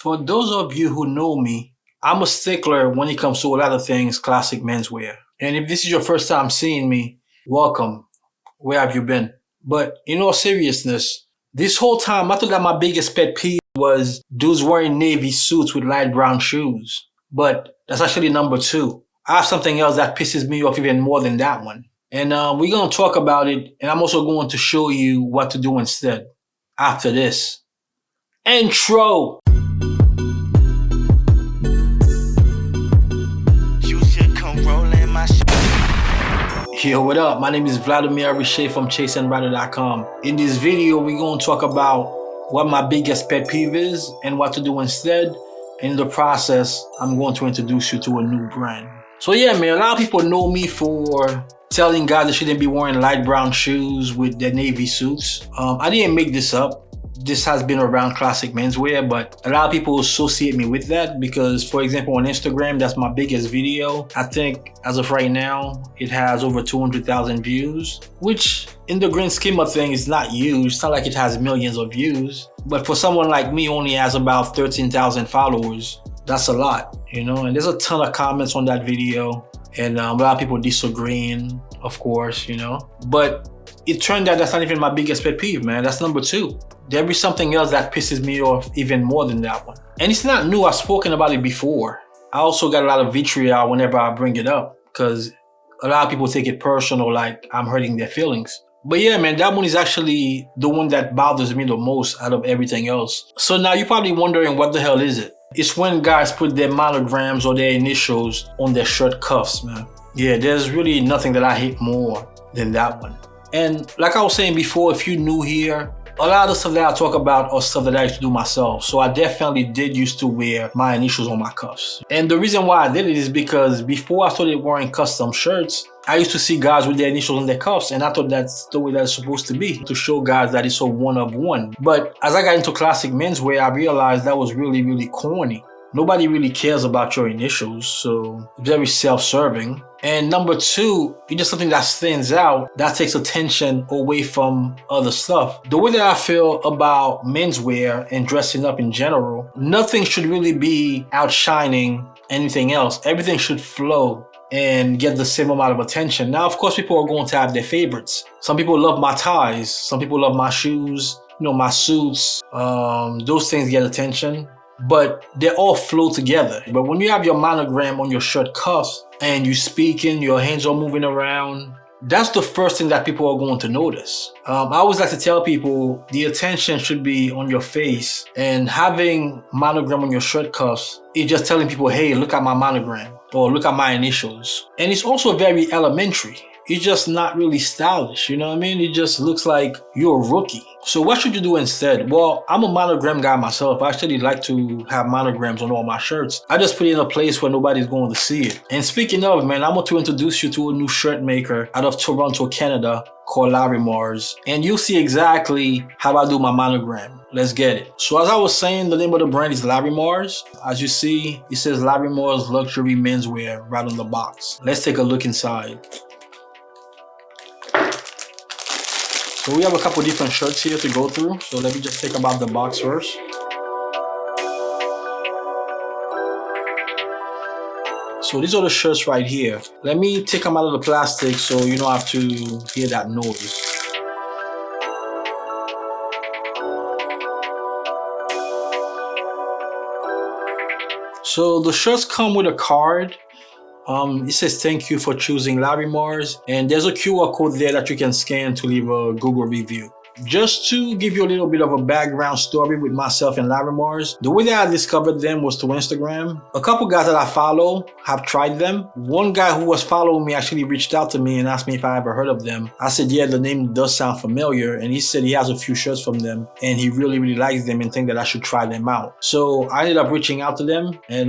For those of you who know me, I'm a stickler when it comes to a lot of things classic menswear. And if this is your first time seeing me, welcome. Where have you been? But in all seriousness, this whole time I thought that my biggest pet peeve was dudes wearing navy suits with light brown shoes. But that's actually number two. I have something else that pisses me off even more than that one. And we're going to talk about it, and I'm also going to show you what to do instead after this. Intro! Yo, what up? My name is Vladimir Riché from chaseandrider.com. In this video, we're going to talk about what my biggest pet peeve is and what to do instead. And in the process, I'm going to introduce you to a new brand. So yeah, man, a lot of people know me for telling guys they shouldn't be wearing light brown shoes with their navy suits. I didn't make this up. This has been around classic menswear, but a lot of people associate me with that because, for example, on Instagram, that's my biggest video. I think as of right now, it has over 200,000 views, which in the grand scheme of things is not huge. It's not like it has millions of views, but for someone like me who only has about 13,000 followers, that's a lot, you know? And there's a ton of comments on that video and a lot of people disagreeing, of course, you know? But it turned out that's not even my biggest pet peeve, man. That's number two. There is something else that pisses me off even more than that one. And it's not new, I've spoken about it before. I also got a lot of vitriol whenever I bring it up because a lot of people take it personal, like I'm hurting their feelings. But yeah, man, that one is actually the one that bothers me the most out of everything else. So now you're probably wondering, what the hell is it? It's when guys put their monograms or their initials on their shirt cuffs, man. Yeah, there's really nothing that I hate more than that one. And like I was saying before, if you're new here, a lot of the stuff that I talk about are stuff that I used to do myself. So I definitely did used to wear my initials on my cuffs. And the reason why I did it is because before I started wearing custom shirts, I used to see guys with their initials on their cuffs, and I thought that's the way that it's supposed to be, to show guys that it's a one of one. But as I got into classic menswear, I realized that was really, really corny. Nobody really cares about your initials, so very self-serving. And number two, it's just something that stands out, that takes attention away from other stuff. The way that I feel about menswear and dressing up in general, nothing should really be outshining anything else. Everything should flow and get the same amount of attention. Now, of course, people are going to have their favorites. Some people love my ties. Some people love my shoes, you know, my suits. Those things get attention. But they all flow together. But when you have your monogram on your shirt cuffs and you speaking, your hands are moving around, that's the first thing that people are going to notice. I always like to tell people the attention should be on your face, and having monogram on your shirt cuffs is just telling people, hey, look at my monogram or look at my initials. And it's also very elementary. It's just not really stylish, you know what I mean? It just looks like you're a rookie. So what should you do instead? Well, I'm a monogram guy myself. I actually like to have monograms on all my shirts. I just put it in a place where nobody's going to see it. And speaking of, man, I'm going to introduce you to a new shirt maker out of Toronto, Canada, called LARIMARS. And you'll see exactly how I do my monogram. Let's get it. So as I was saying, the name of the brand is LARIMARS. As you see, it says LARIMARS Luxury Menswear right on the box. Let's take a look inside. So we have a couple different shirts here to go through. So let me just take about the box first. So these are the shirts right here. Let me take them out of the plastic so you don't have to hear that noise. So the shirts come with a card. It says thank you for choosing LARIMARS, and there's a QR code there that you can scan to leave a Google review. Just to give you a little bit of a background story with myself and LARIMARS, the way that I discovered them was through Instagram. A couple guys that I follow have tried them. One guy who was following me actually reached out to me and asked me if I ever heard of them. I said, yeah, the name does sound familiar, and he said he has a few shirts from them and he really, really likes them and think that I should try them out. So I ended up reaching out to them, and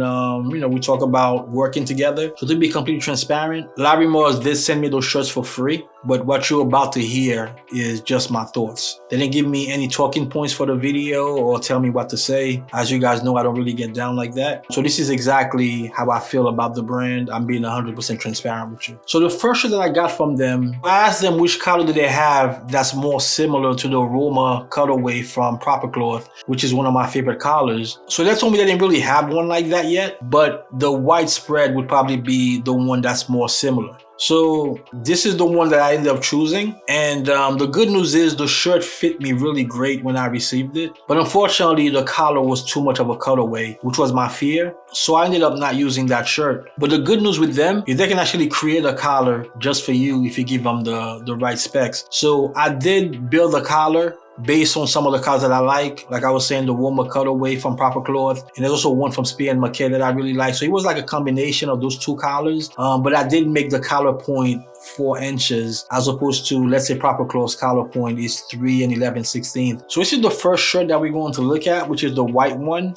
you know, we talk about working together. So to be completely transparent, LARIMARS did send me those shirts for free. but what you're about to hear is just my thoughts. They didn't give me any talking points for the video or tell me what to say. As you guys know, I don't really get down like that. So this is exactly how I feel about the brand. I'm being 100% transparent with you. So the first shirt that I got from them, I asked them which color do they have that's more similar to the Roma colorway from Proper Cloth, which is one of my favorite colors. So they told me they didn't really have one like that yet, but the white spread would probably be the one that's more similar. So this is the one that I ended up choosing, and the good news is the shirt fit me really great when I received it, but unfortunately the collar was too much of a colorway, which was my fear, so I ended up not using that shirt. But the good news with them is they can actually create a collar just for you if you give them the right specs. So I did build a collar based on some of the colors that I like I was saying, the warmer colorway from Proper Cloth, and there's also one from Spear and McKay that I really like. So it was like a combination of those two collars, but I did make the collar point 4 inches as opposed to, let's say, Proper Cloth's collar point is 3 11/16. So this is the first shirt that we're going to look at, which is the white one,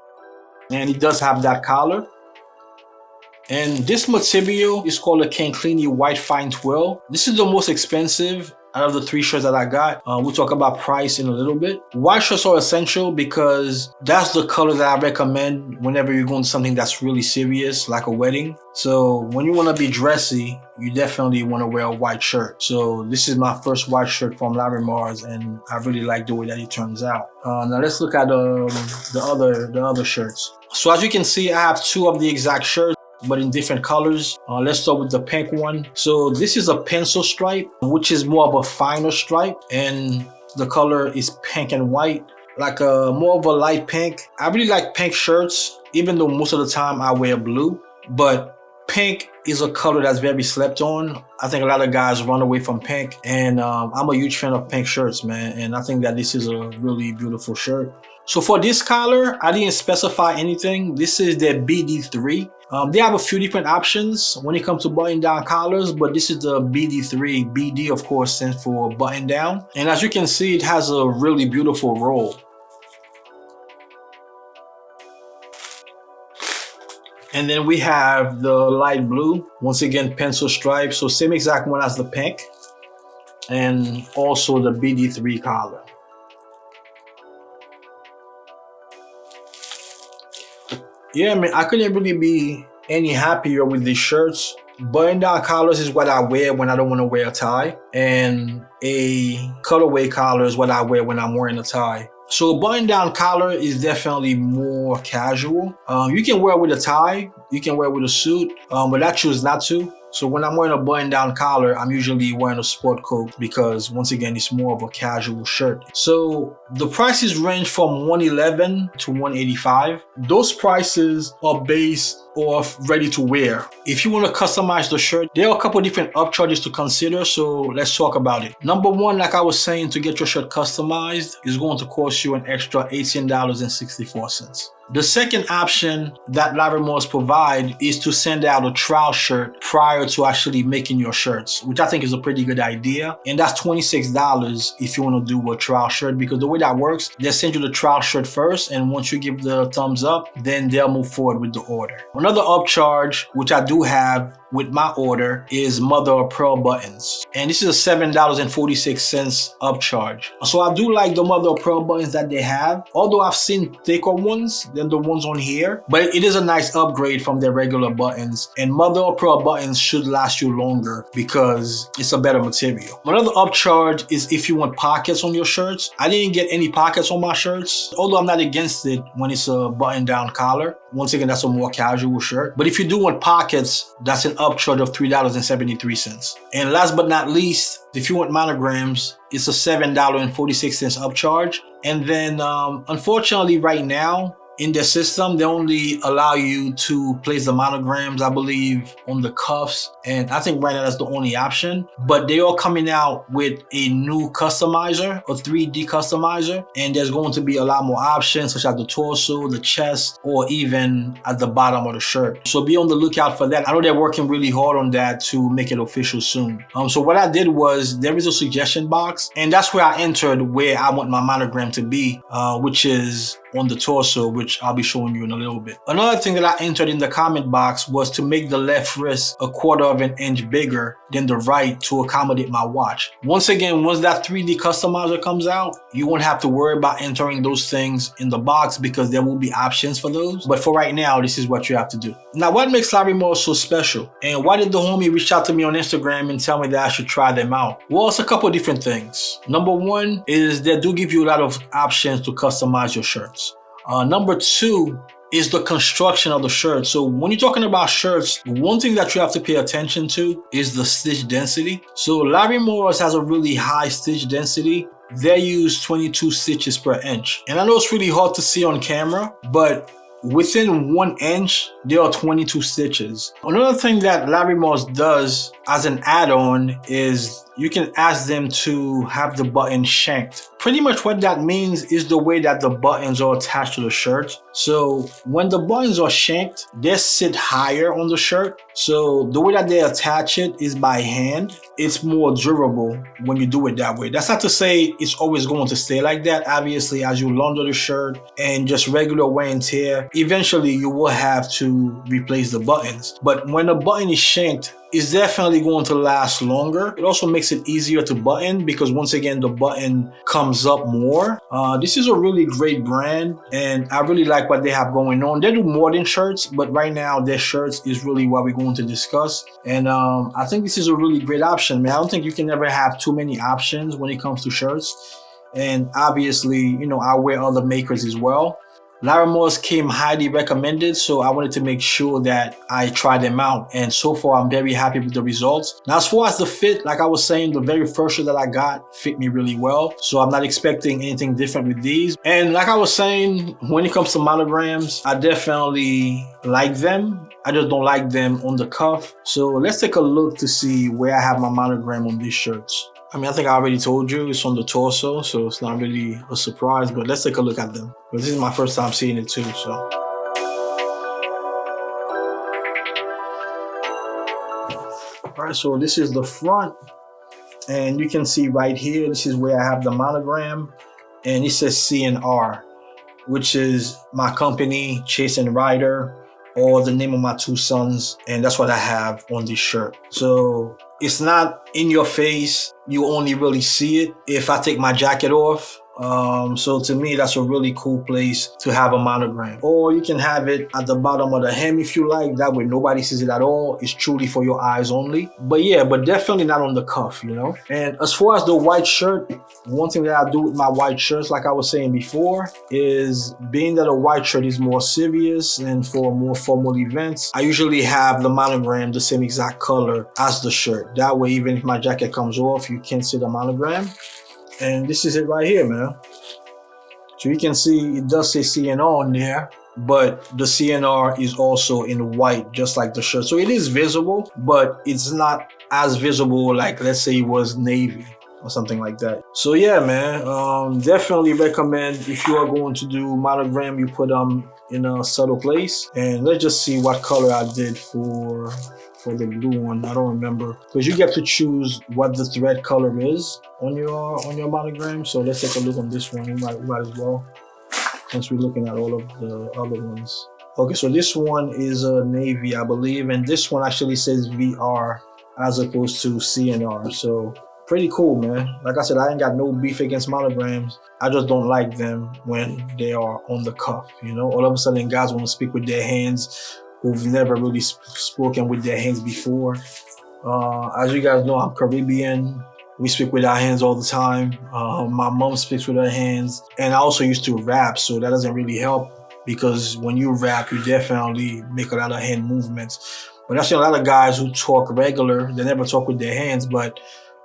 and it does have that collar. And this material is called a Canclini White Fine Twill. This is the most expensive out of the 3 shirts that I got. We'll talk about price in a little bit. White shirts are essential because that's the color that I recommend whenever you're going to something that's really serious, like a wedding. So when you want to be dressy, you definitely want to wear a white shirt. So this is my first white shirt from LARIMARS, and I really like the way that it turns out. Now let's look at the other shirts. So as you can see, I have 2 of the exact shirts, but in different colors. Let's start with the pink one. So this is a pencil stripe, which is more of a finer stripe, and the color is pink and white, like more of a light pink. I really like pink shirts, even though most of the time I wear blue, but pink is a color that's very slept on. I think a lot of guys run away from pink, and I'm a huge fan of pink shirts, man, and I think that this is a really beautiful shirt. So for this collar, I didn't specify anything. This is their BD3. They have a few different options when it comes to button down collars, but this is the BD3. BD, of course, stands for button down. And as you can see, it has a really beautiful roll. And then we have the light blue, once again, pencil stripe. So same exact one as the pink, and also the BD3 collar. Yeah, man, I couldn't really be any happier with these shirts. Button down collars is what I wear when I don't want to wear a tie, and a colorway collar is what I wear when I'm wearing a tie. So a button down collar is definitely more casual. You can wear it with a tie, you can wear it with a suit, but I choose not to. So when I'm wearing a button down collar, I'm usually wearing a sport coat because, once again, it's more of a casual shirt. So the prices range from $111 to $185. Those prices are based off ready to wear. If you want to customize the shirt, there are a couple different upcharges to consider, so let's talk about it. Number one, like I was saying, to get your shirt customized is going to cost you an extra $18.64. The second option that LARIMARS provide is to send out a trial shirt prior to actually making your shirts, which I think is a pretty good idea. And that's $26 if you want to do a trial shirt, because the way that works, they send you the trial shirt first, and once you give the thumbs up, then they'll move forward with the order. Another upcharge, which I do have with my order, is mother of pearl buttons, and this is a $7.46 upcharge. So I do like the mother of pearl buttons that they have, although I've seen thicker ones than the ones on here, but it is a nice upgrade from their regular buttons, and mother of pearl buttons should last you longer because it's a better material. Another upcharge is if you want pockets on your shirts. I didn't get any pockets on my shirts, although I'm not against it when it's a button down collar. Once again, that's a more casual shirt. But if you do want pockets, that's an upcharge of $3.73. And last but not least, if you want monograms, it's a $7.46 upcharge. And then unfortunately right now, in their system, they only allow you to place the monograms, I believe, on the cuffs. And I think right now that's the only option. But they are coming out with a new customizer, a 3D customizer. And there's going to be a lot more options, such as the torso, the chest, or even at the bottom of the shirt. So be on the lookout for that. I know they're working really hard on that to make it official soon. So what I did was, there is a suggestion box, and that's where I entered where I want my monogram to be, which is on the torso, which I'll be showing you in a little bit. Another thing that I entered in the comment box was to make the left wrist 1/4 of an inch bigger than the right to accommodate my watch. Once again, once that 3D customizer comes out, you won't have to worry about entering those things in the box because there will be options for those. But for right now, this is what you have to do. Now, what makes LARIMARS so special? And why did the homie reach out to me on Instagram and tell me that I should try them out? Well, it's a couple different things. Number one is they do give you a lot of options to customize your shirts. Number two is the construction of the shirt. So when you're talking about shirts, one thing that you have to pay attention to is the stitch density. So LARIMARS has a really high stitch density. They use 22 stitches per inch. And I know it's really hard to see on camera, but within 1 inch, there are 22 stitches. Another thing that LARIMARS does as an add-on is you can ask them to have the button shanked. Pretty much what that means is the way that the buttons are attached to the shirt. So when the buttons are shanked, they sit higher on the shirt. So the way that they attach it is by hand. It's more durable when you do it that way. That's not to say it's always going to stay like that. Obviously, as you launder the shirt and just regular wear and tear, eventually you will have to replace the buttons. But when the button is shanked, it's definitely going to last longer. It also makes it easier to button because once again, the button comes up more. This is a really great brand and I really like what they have going on. They do more than shirts, but right now their shirts is really what we're going to discuss. And I think this is a really great option, man. I don't think you can ever have too many options when it comes to shirts. And obviously, you know, I wear other makers as well. LARIMARS came highly recommended, so I wanted to make sure that I tried them out. And so far, I'm very happy with the results. Now, as far as the fit, like I was saying, the very first shirt that I got fit me really well. So I'm not expecting anything different with these. And like I was saying, when it comes to monograms, I definitely like them. I just don't like them on the cuff. So let's take a look to see where I have my monogram on these shirts. I mean, I think I already told you it's on the torso, so it's not really a surprise, but let's take a look at them. But this is my first time seeing it too, so. All right, so this is the front, and you can see right here, this is where I have the monogram, and it says CNR, which is my company, Chase and Ryder, or the name of my 2 sons, and that's what I have on this shirt. So it's not in your face. You only really see it if I take my jacket off. So to me, that's a really cool place to have a monogram. Or you can have it at the bottom of the hem if you like. That way nobody sees it at all. It's truly for your eyes only. But yeah, but definitely not on the cuff, you know? And as far as the white shirt, one thing that I do with my white shirts, like I was saying before, is being that a white shirt is more serious and for more formal events, I usually have the monogram the same exact color as the shirt. That way, even if my jacket comes off, you can't see the monogram. And this is it right here, man. So you can see it does say CNR on there, but the CNR is also in white, just like the shirt. So it is visible, but it's not as visible like, let's say it was navy or something like that. So yeah, man, definitely recommend if you are going to do monogram, you put them in a subtle place. And let's just see what color I did for the blue one. I don't remember, because you get to choose what the thread color is on your monogram. So let's take a look on this one. We might as well, since we're looking at all of the other ones. Okay, so this one is a navy, I believe, and this one actually says VR as opposed to CNR. So pretty cool, man. Like I said, I ain't got no beef against monograms. I just don't like them when they are on the cuff, you know? All of a sudden, guys want to speak with their hands who've never really spoken with their hands before. As you guys know, I'm Caribbean. We speak with our hands all the time. My mom speaks with her hands. And I also used to rap, so that doesn't really help, because when you rap, you definitely make a lot of hand movements. But I've seen a lot of guys who talk regular. They never talk with their hands, but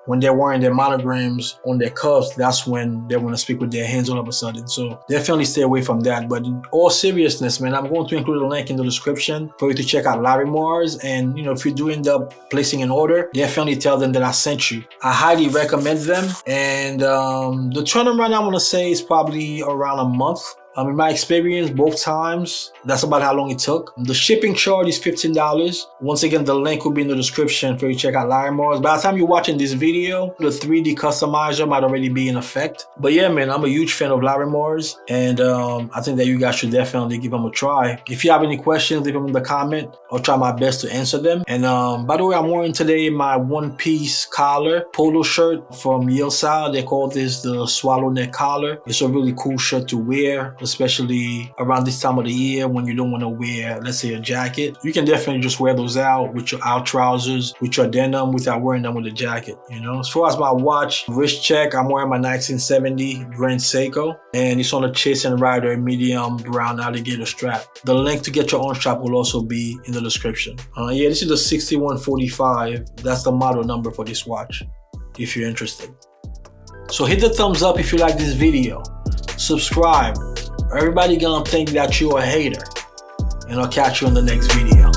when they're wearing their monograms on their cuffs, that's when they want to speak with their hands all of a sudden. So definitely stay away from that. But in all seriousness, man, I'm going to include a link in the description for you to check out LARIMARS. And, you know, if you do end up placing an order, definitely tell them that I sent you. I highly recommend them. And the turnaround, I want to say, is probably around a month. In my experience, both times, that's about how long it took. The shipping charge is $15. Once again, the link will be in the description for you to check out LARIMARS. By the time you're watching this video, the 3D customizer might already be in effect. But yeah, man, I'm a huge fan of LARIMARS, and I think that you guys should definitely give them a try. If you have any questions, leave them in the comment. I'll try my best to answer them. And by the way, I'm wearing today my one-piece collar polo shirt from Yale. They call this the swallow neck collar. It's a really cool shirt to wear, especially around this time of the year when you don't want to wear, let's say, a jacket. You can definitely just wear those out with your out trousers, with your denim, without wearing them with a jacket, you know. As far as my watch, wrist check, I'm wearing my 1970 Grand Seiko, and it's on a Chase and Rider medium brown alligator strap. The link to get your own strap will also be in the description. Yeah, this is the 6145. That's the model number for this watch, if you're interested. So hit the thumbs up if you like this video. Subscribe. Everybody gonna think that you're a hater. And I'll catch you in the next video.